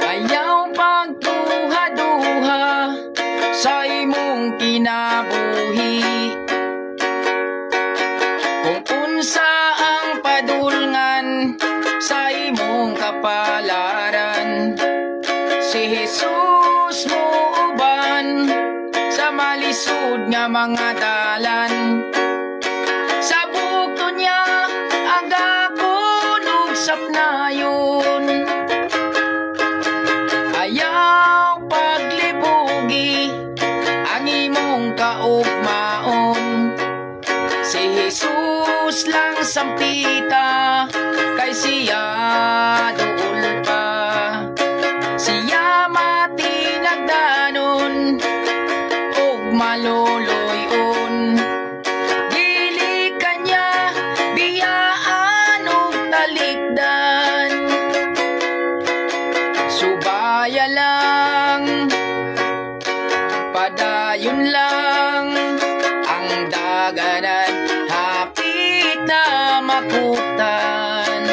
Ayaw pagduha-duha sa imong kinabuhi. Kung unsa ang padulngan sa imong kapalaran, si Jesus mo uban sa malisod nga mga dalan. Sa bukto niya agakon ug sapnayon. Ayaw paglibugi ang imong kaugmaon. Si Jesus lang sampita, kay siya duol pa. Siya matinagdanon ug maluluyon. Dili kanya biyaan ug talikdan. Subaya lang, padayon lang ang daganan, hapit na makutan.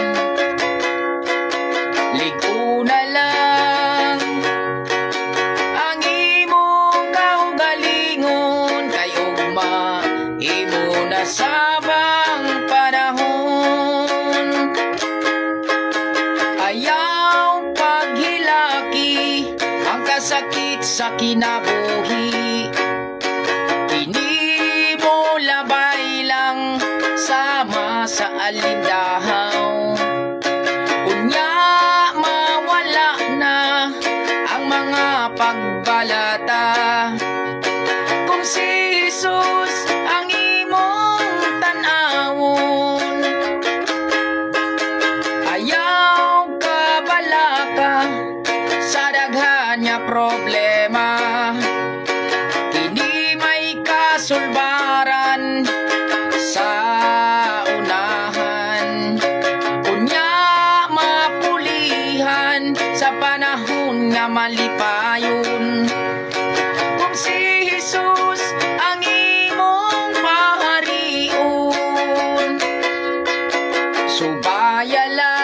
Ligo na lang ang imong kaugalingon, kay ugma imo na sabang panahon. Ayaw paghilaki ang kasakit sa kinabuhi. Kini mo labay lang sama sa alindahaw. Unya mawala na ang mga pagbalata. Kung si Jesus ang imong tan-awon, ayaw kabalaka sa daghan nga problema. Kini may kasulbaran sa unahan. Unya mapulihan sa panahon nga malipayon. Kung si Jesus ang imong paharion, subaya lang